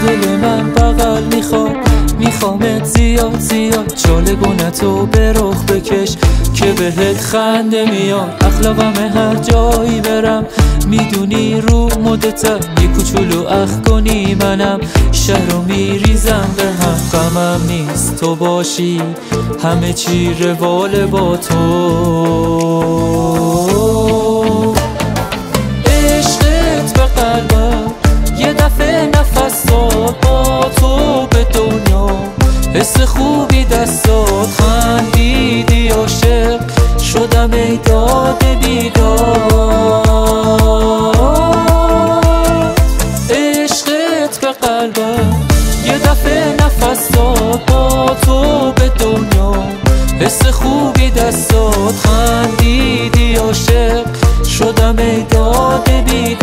دل من بغل میخوامت زیاد زیاد، چالگونتو به رخ بکش که بهت خنده میاد. اخلاقم هر جایی برم میدونی رو مدتم، یه کوچولو اخ کنی منم شهرو میریزم به هم. غمم نیست تو باشی همه چی رواله با تو، عشقت به قلبم یه دفعه نفس داد، با تو به دنیا حس خوبی دست داد. خندیدی عاشق شدم ای داد بیداد، عشقت به قلبم یه دفعه نفس داد، با تو به دنیا حس خوبی دست داد. خندیدی عاشق شدم ای داد بیداد.